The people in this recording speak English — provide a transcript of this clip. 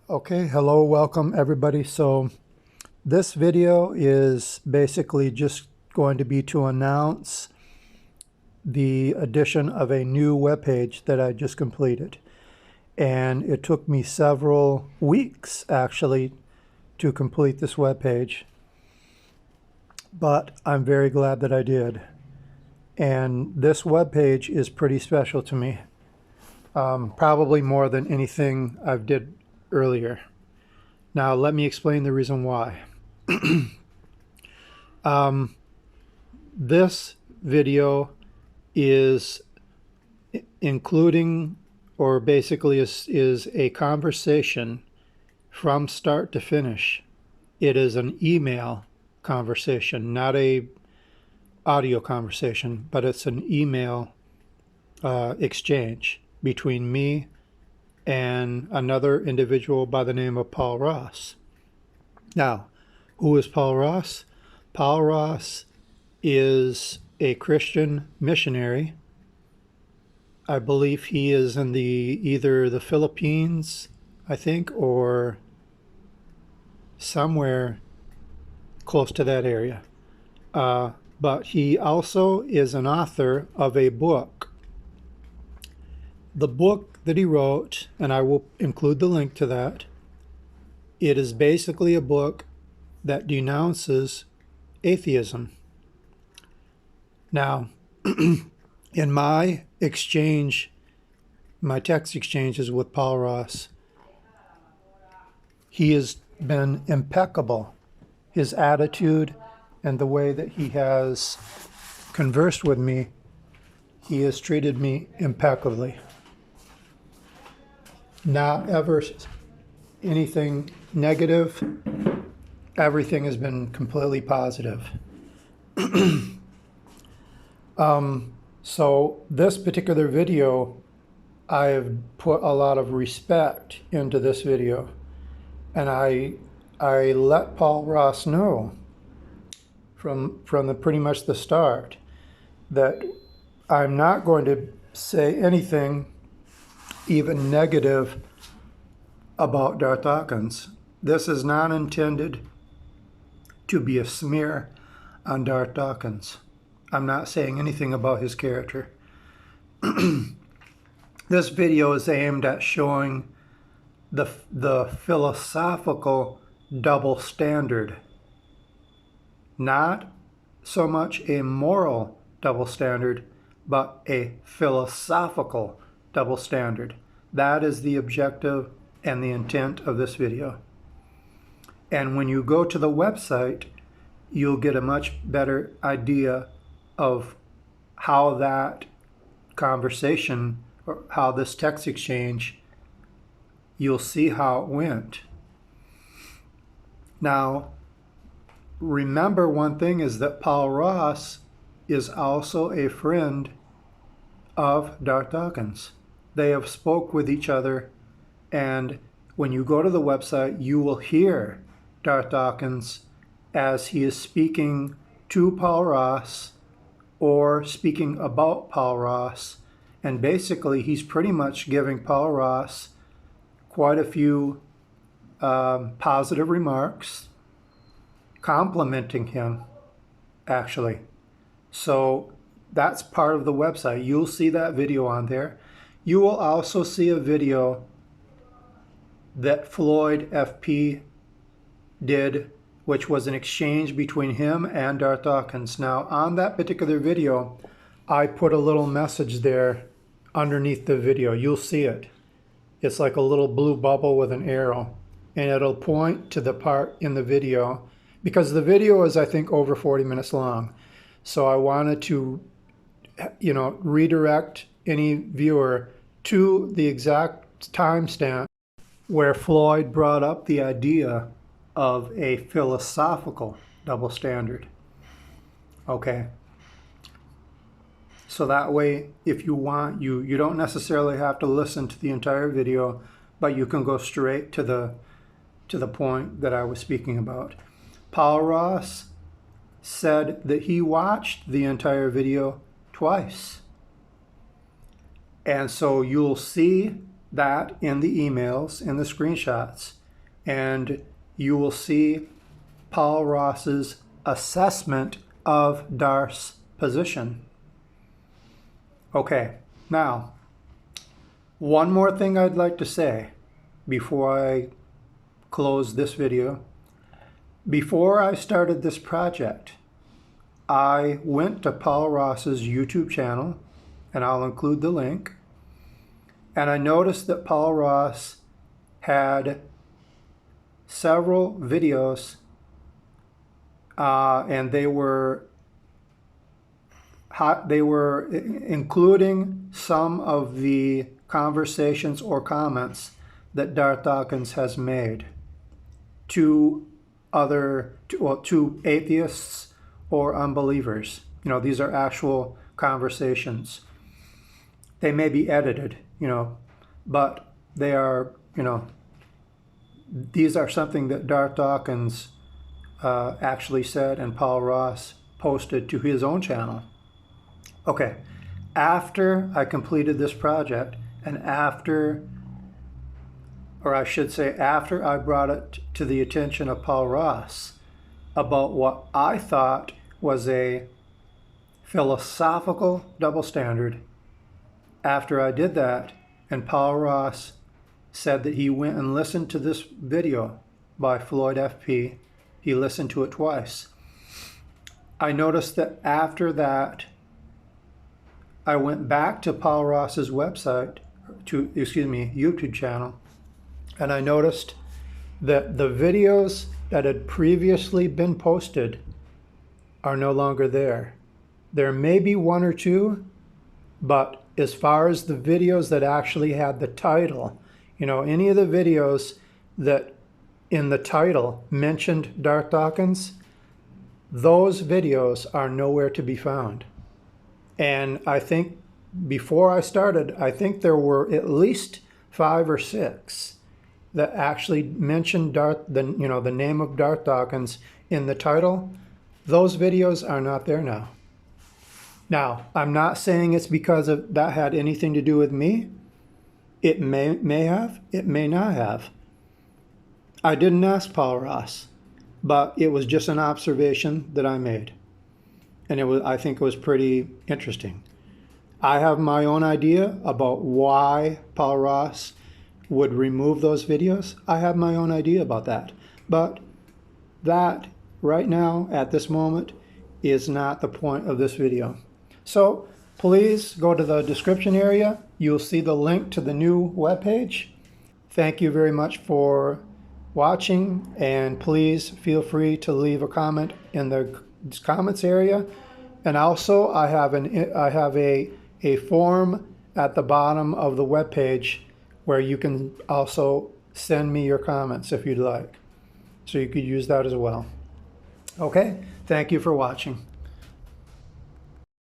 Okay, hello, welcome everybody. So this video is basically just going to be to announce the addition of a new webpage that I just completed. And it took me several weeks actually to complete this webpage, but I'm very glad that I did. And this webpage is pretty special to me, probably more than anything I've did earlier. Now, let me explain the reason why. This video is including, or basically is a conversation from start to finish. It is an email conversation, not a audio conversation, but it's an email exchange between me and another individual by the name of Paul Ross. Now, who is Paul Ross? Paul Ross is a Christian missionary. I believe he is in either the Philippines, I think, or somewhere close to that area. But he also is an author of a book. The book that he wrote, and I will include the link to that, it is basically a book that denounces atheism. Now, in my exchange, my text exchanges with Paul Ross, he has been impeccable. His attitude and the way that he has conversed with me, he has treated me impeccably. Not ever anything negative. Everything has been completely positive. So this particular video, I have put a lot of respect into this video, and I let Paul Ross know from pretty much the start that I'm not going to say anything even negative about Darth Dawkins. This is not intended to be a smear on Darth Dawkins. I'm not saying anything about his character. This video is aimed at showing the philosophical double standard, not so much a moral double standard, but a philosophical double standard. That is the objective and the intent of this video. And when you go to the website, you'll get a much better idea of how that conversation, or how this text exchange, you'll see how it went. Now, remember one thing is that Paul Ross is also a friend of Darth Dawkins. They have spoke with each other, and when you go to the website, you will hear Darth Dawkins as he is speaking to Paul Ross or speaking about Paul Ross. And basically, he's pretty much giving Paul Ross quite a few positive remarks, complimenting him, actually. So that's part of the website. You'll see that video on there. You will also see a video that Floyd FP did, which was an exchange between him and Darth Dawkins. Now, on that particular video, I put a little message there underneath the video. You'll see it. It's like a little blue bubble with an arrow, and it'll point to the part in the video, because the video is, I think, over 40 minutes long. So I wanted to, redirect any viewer to the exact timestamp where Floyd brought up the idea of a philosophical double standard. Okay. So that way, if you want, you don't necessarily have to listen to the entire video, but you can go straight to the point that I was speaking about. Paul Ross said that he watched the entire video twice. And so you'll see that in the emails, in the screenshots, and you will see Paul Ross's assessment of Darth's position. Okay, now, one more thing I'd like to say before I close this video. Before I started this project, I went to Paul Ross's YouTube channel, and I'll include the link, and I noticed that Paul Ross had several videos, and they were including some of the conversations or comments that Darth Dawkins has made to atheists or unbelievers. You know, these are actual conversations. They may be edited, you know, but they are, you know, these are something that Darth Dawkins actually said and Paul Ross posted to his own channel. Okay, after I completed this project, and after I brought it to the attention of Paul Ross about what I thought was a philosophical double standard, after I did that, and Paul Ross said that he went and listened to this video by Floyd FP, he listened to it twice. I noticed that after that, I went back to Paul Ross's website, YouTube channel, and I noticed that the videos that had previously been posted are no longer there. There may be one or two, but as far as the videos that actually had the title, you know, any of the videos that in the title mentioned Darth Dawkins, those videos are nowhere to be found. And I think before I started, I think there were at least 5 or 6 that actually mentioned the name of Darth Dawkins in the title. Those videos are not there now. Now, I'm not saying it's because of that had anything to do with me. It may have, it may not have. I didn't ask Paul Ross, but it was just an observation that I made. And I think it was pretty interesting. I have my own idea about why Paul Ross would remove those videos. I have my own idea about that. But that, right now, at this moment, is not the point of this video. So please go to the description area. You'll see the link to the new webpage. Thank you very much for watching, and please feel free to leave a comment in the comments area. And also I have a form at the bottom of the webpage where you can also send me your comments if you'd like. So you could use that as well. Okay, thank you for watching.